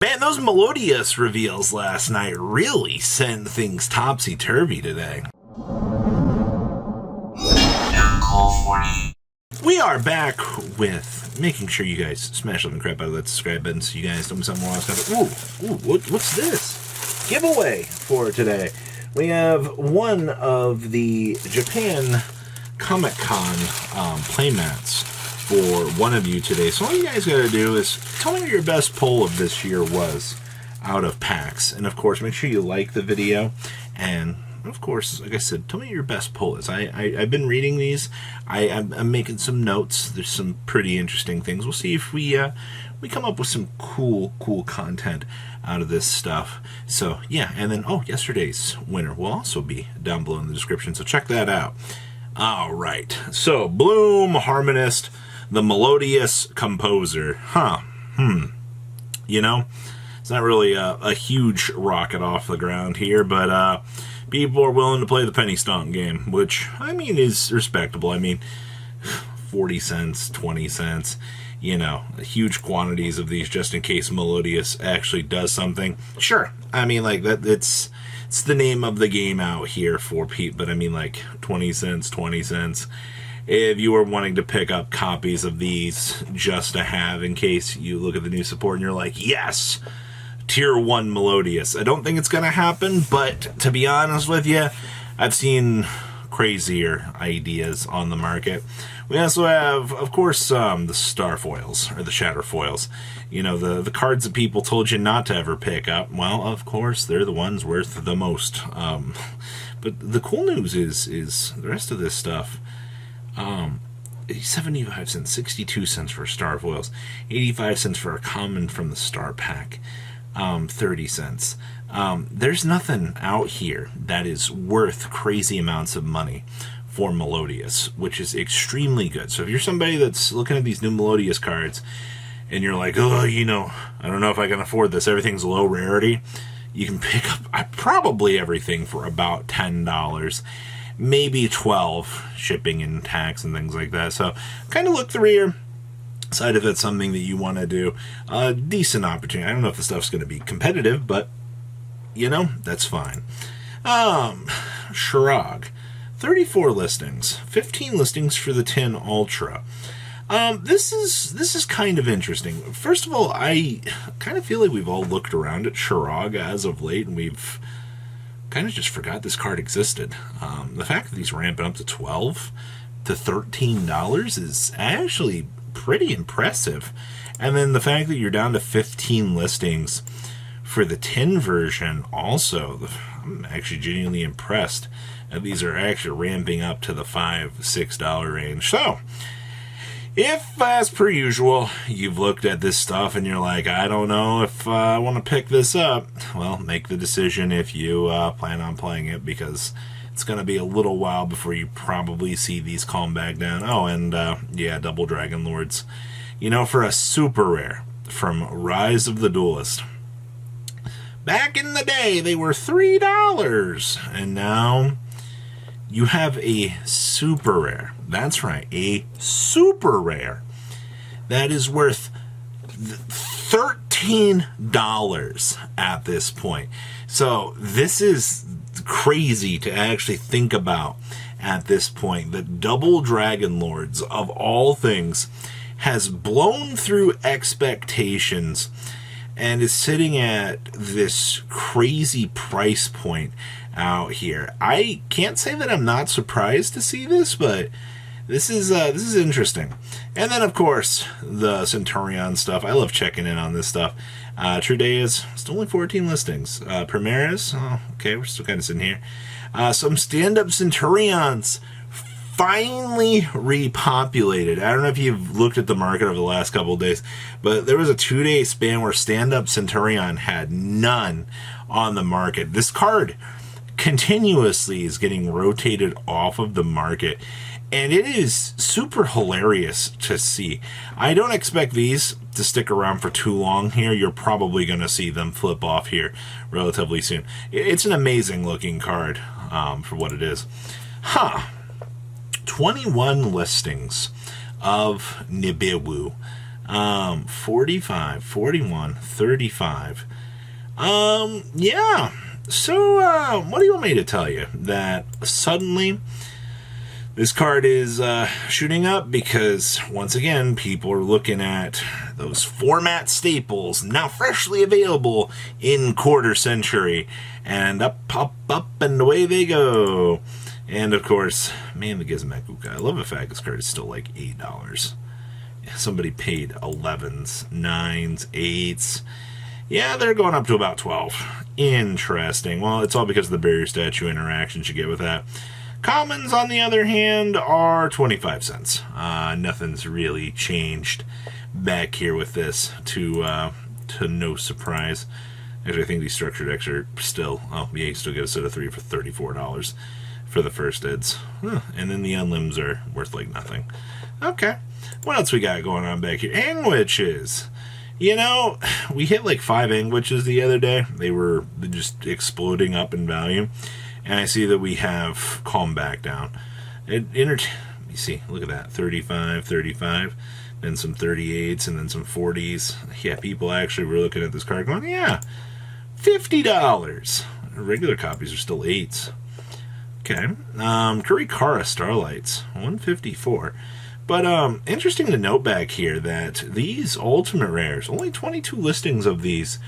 Man, those Melodious reveals last night really sent things topsy-turvy today. We are back with making sure you guys smash the crap out of that subscribe button so you guys don't miss out more stuff. Ooh, what's this? Giveaway for today. We have one of the Japan Comic-Con playmats for one of you today. So all you guys gotta do is tell me what your best pull of this year was out of packs. And of course, make sure you like the video. And of course, like I said, tell me what your best pull is. I've been reading these. I'm making some notes. There's some pretty interesting things. We'll see if we come up with some cool content out of this stuff. So yeah, and then yesterday's winner will also be down below in the description. So check that out. All right. So Bloom Harmonist, the Melodious composer. You know, it's not really a huge rocket off the ground here, but people are willing to play the penny stonk game, which, I mean, is respectable. I mean, 40 cents, 20 cents, you know, huge quantities of these just in case Melodious actually does something. Sure, I mean, like, it's the name of the game out here for Pete, but I mean, like, 20 cents, 20 cents. If you were wanting to pick up copies of these just to have in case you look at the new support and you're like, yes, Tier 1 Melodious. I don't think it's going to happen, but to be honest with you, I've seen crazier ideas on the market. We also have, of course, the star foils, or the shatter foils. You know, the cards that people told you not to ever pick up. Well, of course, they're the ones worth the most. But the cool news is the rest of this stuff, 75 cents, 62 cents for star foils, 85 cents for a common from the star pack, 30 cents. There's nothing out here that is worth crazy amounts of money for Melodious, which is extremely good. So if you're somebody that's looking at these new Melodious cards and you're like, oh, you know, I don't know if I can afford this, everything's low rarity, you can pick up probably everything for about $10, maybe $12, shipping and tax and things like that. So kind of look through here. Decide if that's something that you want to do. A decent opportunity. I don't know if the stuff's going to be competitive, but, you know, that's fine. Shrog. 34 listings. 15 listings for the 10 Ultra. This is kind of interesting. First of all, I kind of feel like we've all looked around at Shrog as of late, and we've kind of just forgot this card existed. The fact that he's ramping up to $12 to $13 is actually pretty impressive. And then the fact that you're down to 15 listings for the 10 version also, I'm actually genuinely impressed that these are actually ramping up to the $5, $6 range. So if, as per usual, you've looked at this stuff and you're like, I don't know if I want to pick this up, well, make the decision if you plan on playing it, because it's going to be a little while before you probably see these calm back down. Oh, and yeah, Double Dragon Lords. You know, for a super rare from Rise of the Duelist, back in the day, they were $3, and now you have a super rare. That's right, a super rare that is worth $13 at this point. So this is crazy to actually think about at this point. The Double Dragon Lords, of all things, has blown through expectations and is sitting at this crazy price point out here. I can't say that I'm not surprised to see this, but this is interesting. And then, of course, the Centurion stuff. I love checking in on this stuff. True Day is still only 14 listings. Primaris, okay, we're still kind of sitting here. Some stand-up Centurions finally repopulated. I don't know if you've looked at the market over the last couple of days, but there was a 2-day span where stand-up Centurion had none on the market. This card continuously is getting rotated off of the market, and it is super hilarious to see. I don't expect these to stick around for too long here. You're probably going to see them flip off here relatively soon. It's an amazing looking card for what it is. 21 listings of Nibiru. 45, 41, 35. Yeah. So, what do you want me to tell you? That suddenly this card is shooting up because, once again, people are looking at those format staples now freshly available in quarter century. And up, and away they go. And, of course, man, the Gizmakuka. I love the fact this card is still like $8. Somebody paid 11s, 9s, 8s. Yeah, they're going up to about 12. Interesting. Well, it's all because of the barrier statue interactions you get with that. Commons, on the other hand, are 25 cents. Nothing's really changed back here with this, to no surprise. Actually, I think these structured decks are still... Oh, yeah, you still get a set of 3 for $34 for the first eds. Huh. And then the unlims are worth like nothing. Okay. What else we got going on back here? Anguiches. You know, we hit like 5 anguiches the other day. They were just exploding up in value. And I see that we have calmed back down. Let me see, look at that. 35, 35, then some 38s, and then some 40s. Yeah, people actually were looking at this card going, yeah, $50. Regular copies are still 8s. Okay. Kurikara Starlights, $154. But interesting to note back here that these Ultimate Rares, only 22 listings of these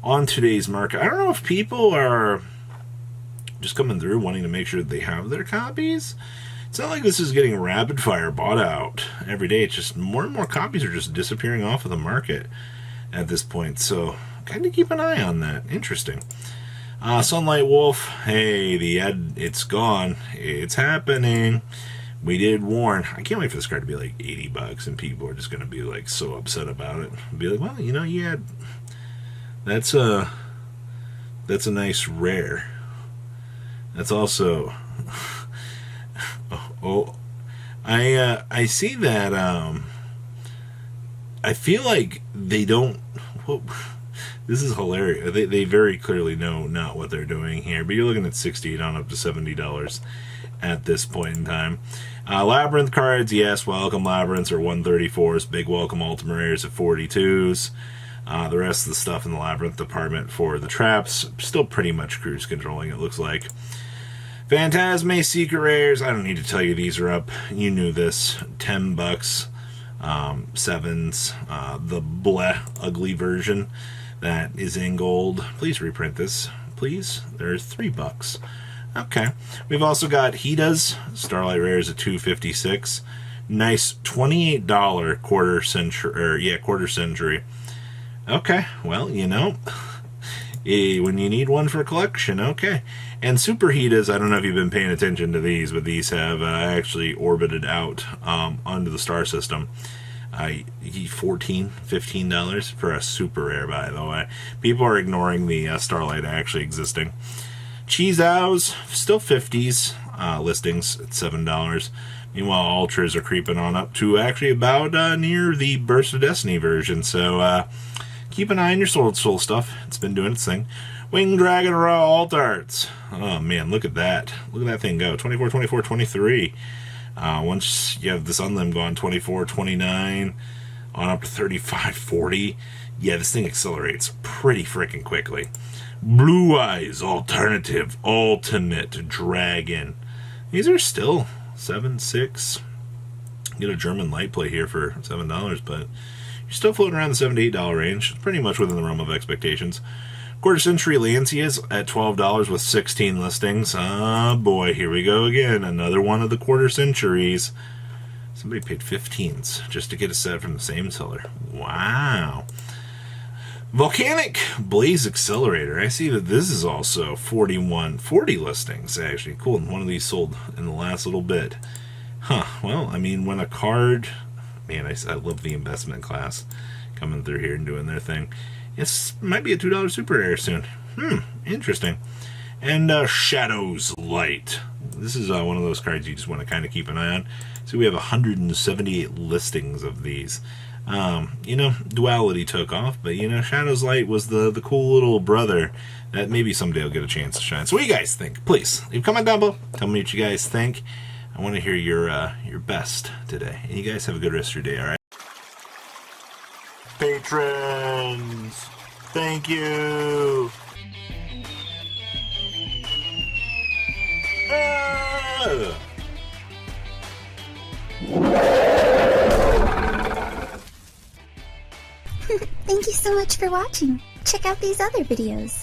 on today's market. I don't know if people are just coming through wanting to make sure that they have their copies. It's not like this is getting rapid fire bought out every day. It's just more and more copies are just disappearing off of the market at this point. So kind of keep an eye on that. Interesting. Sunlight Wolf. Hey, it's gone. It's happening. We did warn. I can't wait for this card to be like $80, and people are just going to be like so upset about it. Be like, well, you know, yeah, that's a nice rare. That's also. I see that. I feel like they don't. Whoa, this is hilarious. They very clearly know not what they're doing here. But you're looking at $68 on up to $70 at this point in time. Labyrinth cards, yes, welcome Labyrinths are 134s. Big welcome Ultimate Rares at 42s. The rest of the stuff in the Labyrinth department for the traps, still pretty much cruise controlling, it looks like. Phantasme Secret Rares, I don't need to tell you these are up. You knew this. $10. 7s. The bleh ugly version that is in gold. Please reprint this. Please. There's $3. Okay. We've also got Hida's Starlight Rares at $256. Nice $28 quarter century. Okay. Well, you know, when you need one for collection, okay. And Super Hida's, I don't know if you've been paying attention to these, but these have actually orbited out onto the star system. $15 for a super rare, by the way. People are ignoring the Starlight actually existing. Cheese Ows, still 50s listings at $7. Meanwhile, Ultras are creeping on up to actually about near the Burst of Destiny version. So keep an eye on your Soul stuff. It's been doing its thing. Winged Dragon Raw Alt Arts. Oh man, look at that. Look at that thing go. 24, 24, 23. Once you have this unlim going 24, 29, on up to 35, 40. Yeah, this thing accelerates pretty freaking quickly. Blue Eyes Alternative Ultimate Dragon. These are still 7, 6. Get a German light play here for $7, but you're still floating around the $7 to $8 range. It's pretty much within the realm of expectations. Quarter Century Lancias at $12 with 16 listings. Oh boy, here we go again. Another one of the quarter centuries. Somebody paid 15s just to get a set from the same seller. Wow. Volcanic Blaze Accelerator. I see that this is also 40 listings, actually. Cool, and one of these sold in the last little bit. Huh, well, I mean, when a card... Man, I love the investment class coming through here and doing their thing. It might be a $2 super rare soon. Interesting. And Shadows Light. This is one of those cards you just want to kind of keep an eye on. So we have 178 listings of these. You know, Duality took off, but you know, Shadows Light was the cool little brother that maybe someday will get a chance to shine. So what do you guys think? Please leave a comment down below. Tell me what you guys think. I want to hear your best today. And you guys have a good rest of your day, all right? patrons. Thank you. Thank you so much for watching. Check out these other videos.